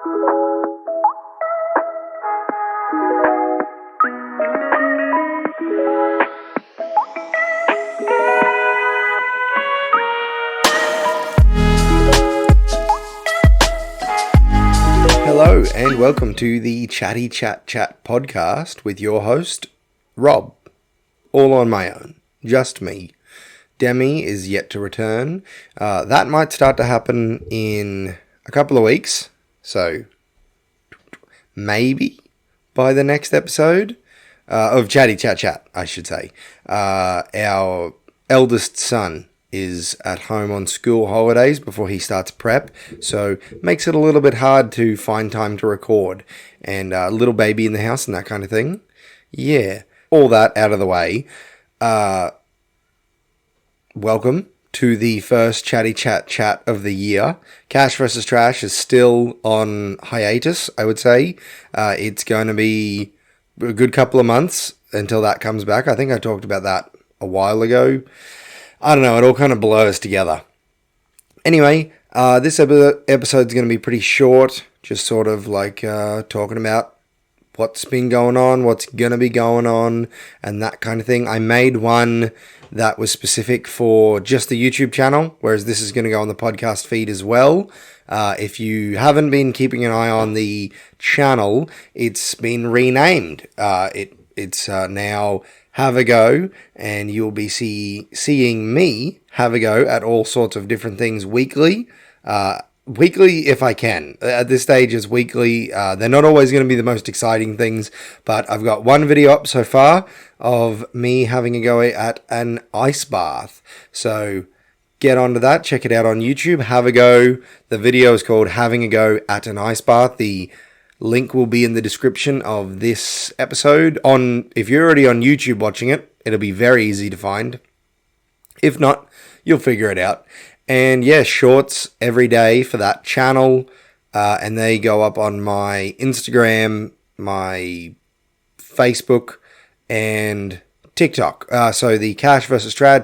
Hello and welcome to the Chatty Chat podcast with your host, Rob. All on my own, just me. Demi is yet to return. That might start to happen in a couple of weeks, so maybe by the next episode of Chatty Chat, I should say. Our eldest son is at home on school holidays before he starts prep, so makes it a little bit hard to find time to record, and little baby in the house and that kind of thing. Yeah, all that out of the way. Welcome to the first Chatty Chat of the year. Cash vs. Trash is still on hiatus, I would say. It's going to be a good couple of months until that comes back. I think I talked about that a while ago. I don't know, it all kind of blurs together. Anyway, this episode's going to be pretty short, just sort of like talking about what's been going on, what's going to be going on, and that kind of thing. I made one that was specific for just the YouTube channel, whereas this is going to go on the podcast feed as well. If you haven't been keeping an eye on the channel, it's been renamed. It's now Have a Go, and you'll be seeing me have a go at all sorts of different things weekly. Weekly if I can. At this stage, it's weekly. They're not always going to be the most exciting things, but I've got one video up so far of me having a go at an ice bath. So get onto that. Check it out on YouTube. Have a go. The video is called Having a Go at an Ice Bath. The link will be in the description of this episode. If you're already on YouTube watching it, it'll be very easy to find. If not, you'll figure it out. And yeah, shorts every day for that channel. And they go up on my Instagram, my Facebook, and TikTok. So the Cash vs. Trash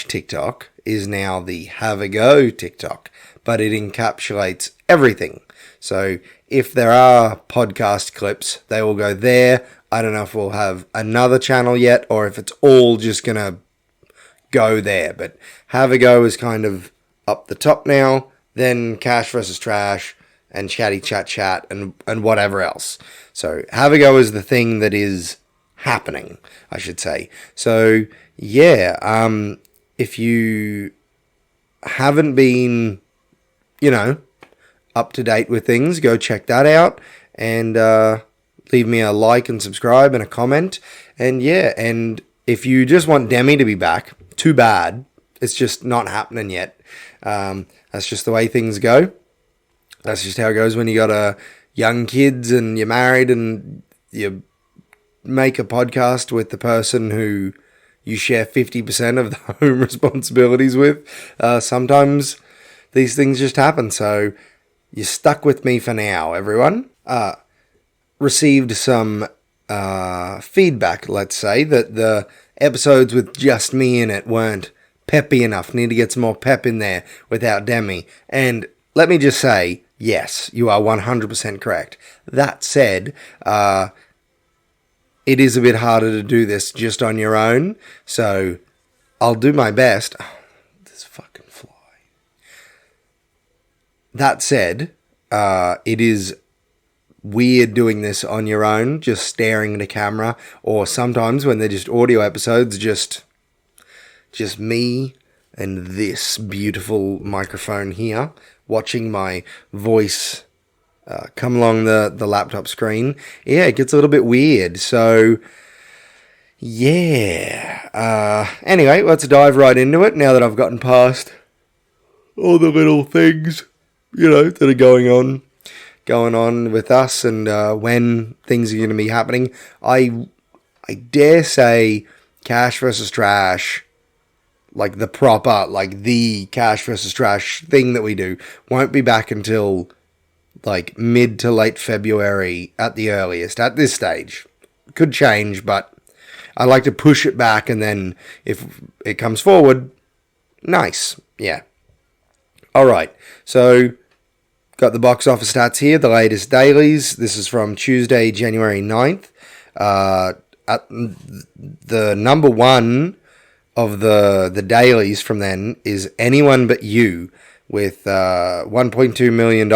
TikTok is now the Have a Go TikTok, but it encapsulates everything. So if there are podcast clips, they will go there. I don't know if we'll have another channel yet or if it's all just going to go there. But Have a Go is kind of up the top now. Then Cash vs. Trash and Chatty Chat and whatever else. So Have a Go is the thing that is happening, I should say. So yeah, if you haven't been, up to date with things, go check that out and leave me a like and subscribe and a comment. And yeah, and if you just want Demi to be back, too bad. It's just not happening yet. That's just the way things go. That's just how it goes when you got young kids and you're married and you make a podcast with the person who you share 50% of the home responsibilities with. Sometimes these things just happen. So you're stuck with me for now, everyone. Received some feedback, let's say, that the episodes with just me in it weren't peppy enough. Need to get some more pep in there without Demi. And let me just say, yes, you are 100% correct. That said, it is a bit harder to do this just on your own, so I'll do my best. Oh, this fucking fly. That said, it is weird doing this on your own, just staring at a camera, or sometimes when they're just audio episodes, just me and this beautiful microphone here, watching my voice come along the laptop screen. Yeah, it gets a little bit weird. So, yeah. Anyway, let's dive right into it now that I've gotten past all the little things, that are going on with us and when things are going to be happening. I dare say Cash vs. Trash, like the proper, like the Cash vs. Trash thing that we do, won't be back until like mid to late February at the earliest, at this stage. Could change, but I like to push it back, and then if it comes forward, nice, yeah. All right, so got the box office stats here, the latest dailies. This is from Tuesday, January 9th. At the number one of the dailies from then is Anyone But You with $1.2 million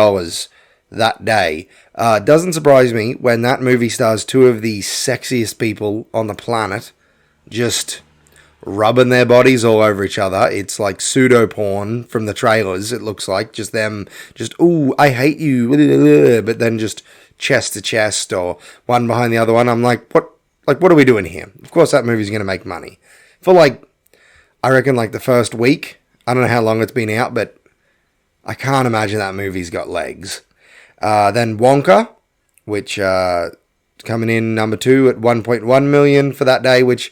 that day. Doesn't surprise me when that movie stars two of the sexiest people on the planet just rubbing their bodies all over each other. It's like pseudo porn from the trailers. It looks like just them, just ooh, I hate you, but then just chest to chest or one behind the other one. I'm like, what? Like, what are we doing here? Of course, that movie's going to make money for I reckon the first week. I don't know how long it's been out, but I can't imagine that movie's got legs. Then Wonka, which coming in number 2 at 1.1 million for that day, which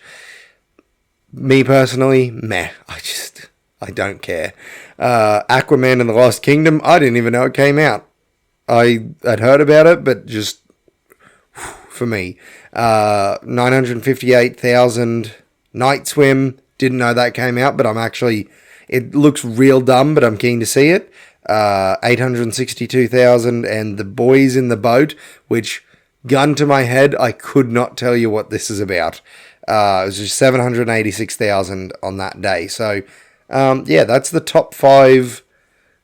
me personally, meh. I don't care. Aquaman and the Lost Kingdom, I didn't even know it came out. I'd heard about it, but just for me. 958,000 Night Swim, didn't know that came out, but it looks real dumb, but I'm keen to see it. 862,000, and The Boys in the Boat, which, gun to my head, I could not tell you what this is about. It was just 786,000 on that day. So, that's the top 5.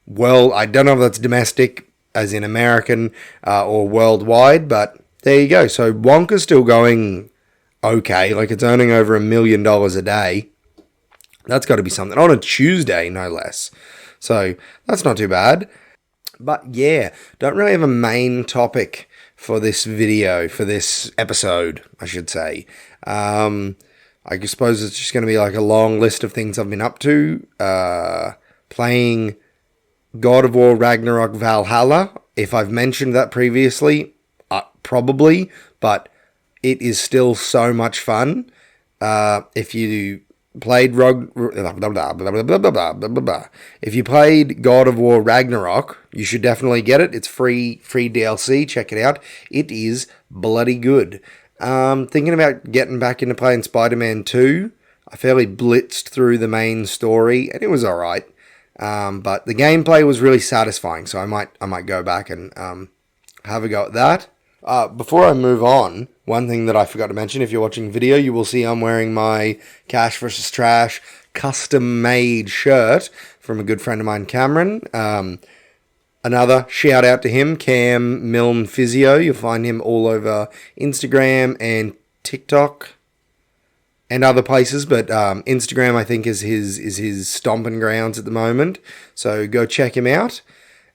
Well, I don't know if that's domestic, as in American, or worldwide, but there you go. So Wonka's still going okay. It's earning over $1 million a day. That's got to be something. On a Tuesday, no less. So that's not too bad. But yeah, don't really have a main topic for this video, for this episode, I should say. I suppose it's just going to be a long list of things I've been up to. Playing God of War Ragnarok Valhalla. If I've mentioned that previously, probably, but it is still so much fun. If you played if you played God of War Ragnarok, you should definitely get it. It's free DLC. Check it out. It is bloody good. Thinking about getting back into playing Spider-Man 2. I fairly blitzed through the main story, and it was all right. But the gameplay was really satisfying, so I might go back and have a go at that. Before I move on, one thing that I forgot to mention, if you're watching video, you will see I'm wearing my Cash vs. Trash custom-made shirt from a good friend of mine, Cameron. Another shout out to him, Cam Milne Physio. You'll find him all over Instagram and TikTok and other places, but Instagram, I think, is his stomping grounds at the moment. So go check him out.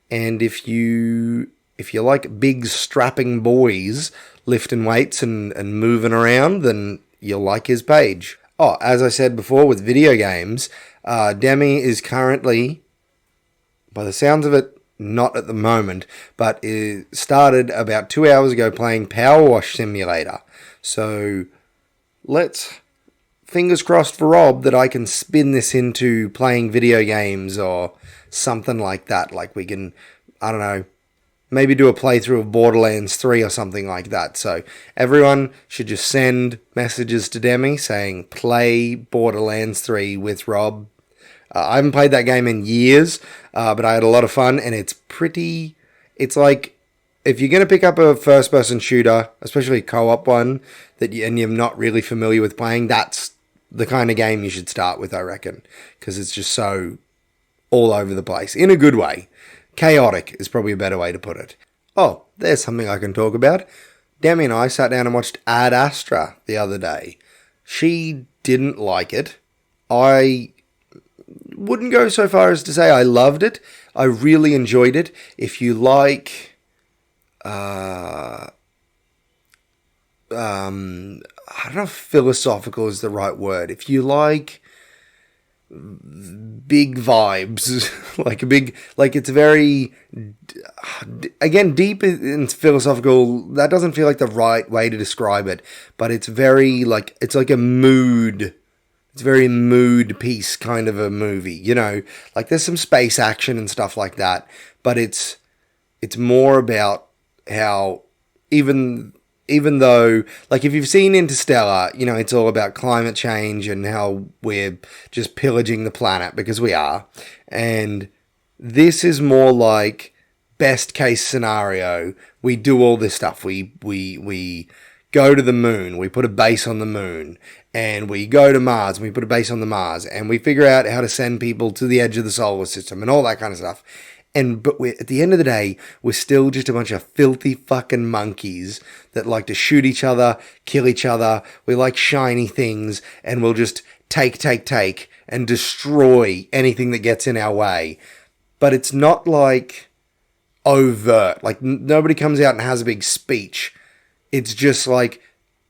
And if you like big strapping boys lifting weights and moving around, then you'll like his page. Oh, as I said before with video games, Demi is currently, by the sounds of it, not at the moment, but it started about 2 hours ago playing Power Wash Simulator. So fingers crossed for Rob that I can spin this into playing video games or something like that. We can, I don't know, maybe do a playthrough of Borderlands 3 or something like that. So everyone should just send messages to Demi saying, play Borderlands 3 with Rob. I haven't played that game in years, but I had a lot of fun, and it's like, if you're going to pick up a first-person shooter, especially a co-op one, and you're not really familiar with playing, that's the kind of game you should start with, I reckon, because it's just so all over the place, in a good way. Chaotic is probably a better way to put it. Oh, there's something I can talk about. Demi and I sat down and watched Ad Astra the other day. She didn't like it. I wouldn't go so far as to say I loved it. I really enjoyed it. If you like, I don't know if philosophical is the right word. If you like big vibes, it's very, again, deep and philosophical. That doesn't feel like the right way to describe it, but it's very it's like a mood. It's very mood piece kind of a movie, there's some space action and stuff like that, but it's more about how even though, if you've seen Interstellar, it's all about climate change and how we're just pillaging the planet, because we are. And This is more like best case scenario. We do all this stuff. We go to the moon. We put a base on the moon, and we go to Mars. And we put a base on the Mars, and we figure out how to send people to the edge of the solar system and all that kind of stuff. But at the end of the day, we're still just a bunch of filthy fucking monkeys that like to shoot each other, kill each other. We like shiny things, and we'll just take, and destroy anything that gets in our way. But it's not like overt. Like, nobody comes out and has a big speech. It's just like,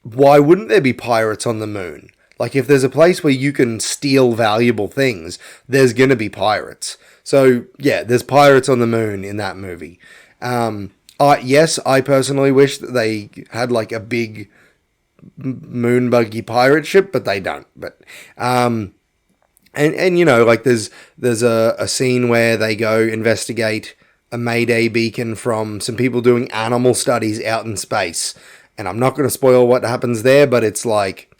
why wouldn't there be pirates on the moon? Like, if there's a place where you can steal valuable things, there's going to be pirates. So, yeah, there's pirates on the moon in that movie. Yes, I personally wish that they had, like, a big moon buggy pirate ship, but they don't. But, and you know, like, there's a scene where they go investigate a Mayday beacon from some people doing animal studies out in space. And I'm not going to spoil what happens there, but it's like,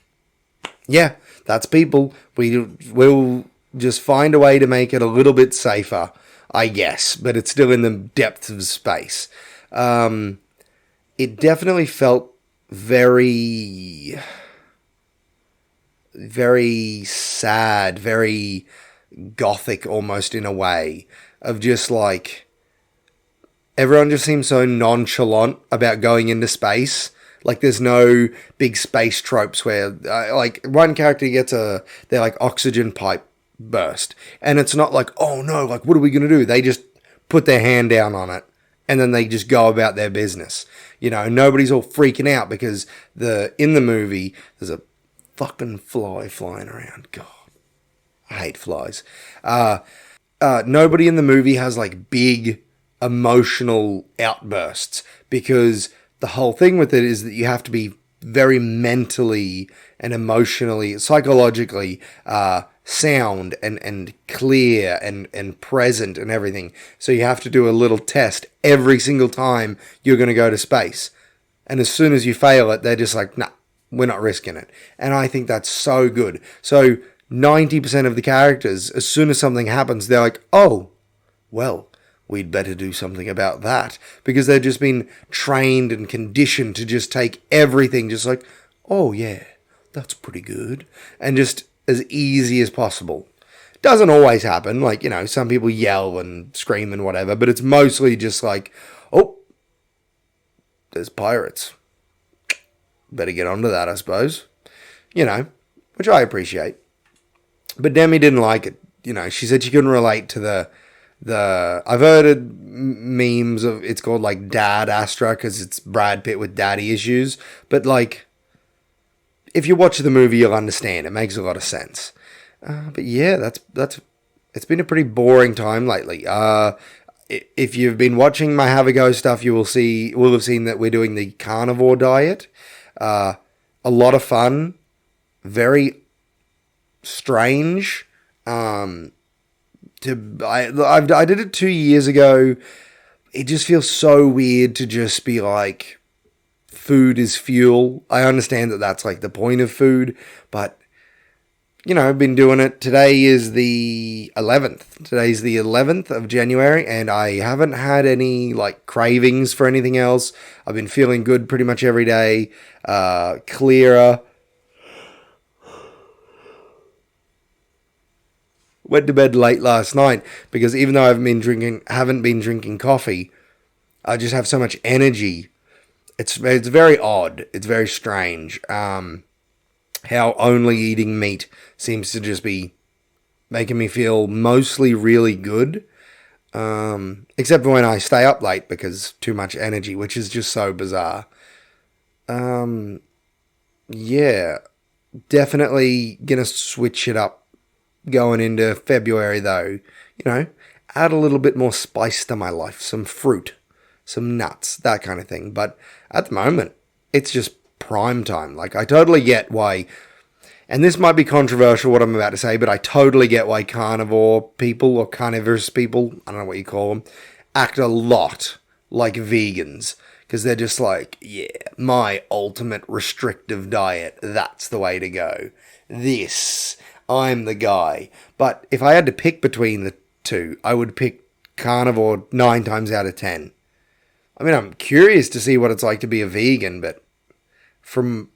yeah, that's people. We'll just find a way to make it a little bit safer, I guess, but it's still in the depths of space. It definitely felt very, very sad, very gothic almost in a way, of just like, everyone just seems so nonchalant about going into space. Like, there's no big space tropes where, like, one character gets their, like, oxygen pipe burst. And it's not like, oh, no, like, what are we going to do? They just put their hand down on it, and then they just go about their business. You know, nobody's all freaking out because in the movie, there's a fucking fly flying around. God, I hate flies. Nobody in the movie has, like, big emotional outbursts, because the whole thing with it is that you have to be very mentally and emotionally, psychologically sound and clear and present and everything. So you have to do a little test every single time you're going to go to space. And as soon as you fail it, they're just like, nah, we're not risking it. And I think that's so good. So 90% of the characters, as soon as something happens, they're like, oh, well, we'd better do something about that, because they've just been trained and conditioned to just take everything just like, oh yeah, that's pretty good, and just as easy as possible. Doesn't always happen. Like, you know, some people yell and scream and whatever, but it's mostly just like, oh, there's pirates. Better get onto that, I suppose. You know, which I appreciate. But Demi didn't like it. You know, she said she couldn't relate to the I've heard memes of, it's called like Dad Astra because it's Brad Pitt with daddy issues, but like, if you watch the movie you'll understand, it makes a lot of sense. But yeah, that's it's been a pretty boring time lately. If you've been watching my Have a Go stuff, will have seen that we're doing the carnivore diet. A lot of fun, very strange. I did it 2 years ago. It just feels so weird to just be like, food is fuel. I understand that that's like the point of food, but you know, I've been doing it. Today is the 11th. Today's the 11th of January, and I haven't had any like cravings for anything else. I've been feeling good pretty much every day. Clearer. Went to bed late last night because even though I haven't been drinking coffee, I just have so much energy. It's very odd. It's very strange. How only eating meat seems to just be making me feel mostly really good. Except for when I stay up late because too much energy, which is just so bizarre. Yeah, definitely gonna switch it up going into February though. You know, add a little bit more spice to my life, some fruit, some nuts, that kind of thing. But at the moment, it's just prime time. Like, I totally get why, and this might be controversial what I'm about to say, but I totally get why carnivore people or carnivorous people, I don't know what you call them, act a lot like vegans. Because they're just like, yeah, my ultimate restrictive diet, that's the way to go. I'm the guy. But if I had to pick between the two, I would pick carnivore 9 times out of 10. I mean, I'm curious to see what it's like to be a vegan, but from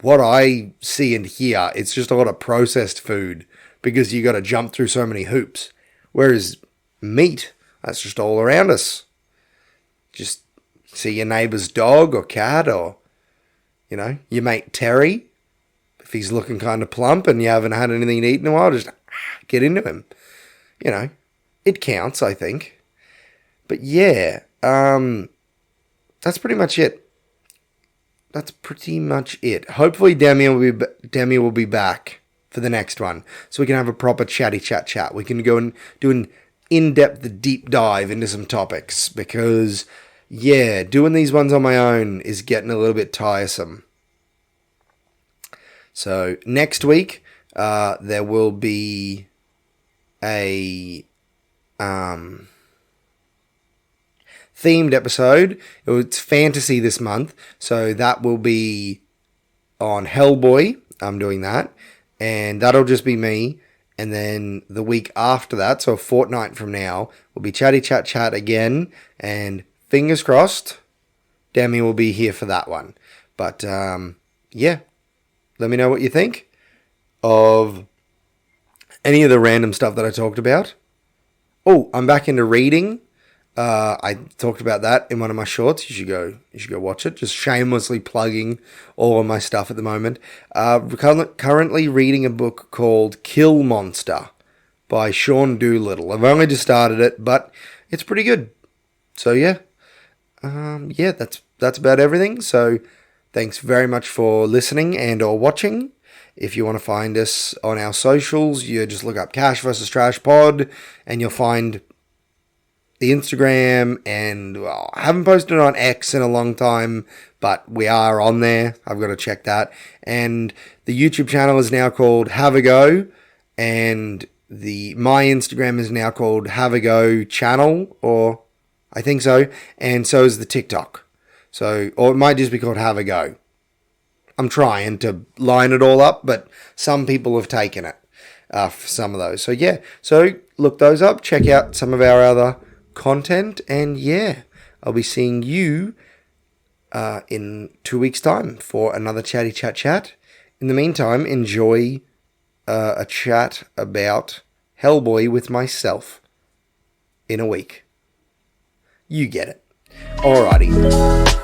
what I see and hear, it's just a lot of processed food because you got to jump through so many hoops. Whereas meat, that's just all around us. Just see your neighbour's dog or cat, or, your mate Terry. If he's looking kind of plump and you haven't had anything to eat in a while, just get into him. It counts, I think. But yeah, that's pretty much it. Hopefully Demi will be back for the next one, so we can have a proper chatty chat. We can go and do an in-depth deep dive into some topics, because doing these ones on my own is getting a little bit tiresome. So next week there will be a themed episode. It's fantasy this month, so that will be on Hellboy. I'm doing that, and that'll just be me. And then the week after that, so a fortnight from now, will be Chatty Chat again, and fingers crossed Demi will be here for that one. But let me know what you think of any of the random stuff that I talked about. Oh, I'm back into reading. I talked about that in one of my shorts. You should go watch it. Just shamelessly plugging all of my stuff at the moment. Currently reading a book called Kill Monster by Sean Doolittle. I've only just started it, but it's pretty good. So that's about everything. So thanks very much for listening and or watching. If you want to find us on our socials, you just look up Cash vs. Trash Pod, and you'll find the Instagram, and I haven't posted on X in a long time, but we are on there. I've got to check that. And the YouTube channel is now called Have a Go, and my Instagram is now called Have a Go Channel, or I think so, and so is the TikTok. Or it might just be called Have a Go. I'm trying to line it all up, but some people have taken it for some of those. So look those up, check out some of our other content, and I'll be seeing you in 2 weeks' time for another Chatty Chat. In the meantime, enjoy a chat about Hellboy with myself in a week. You get it. Alrighty.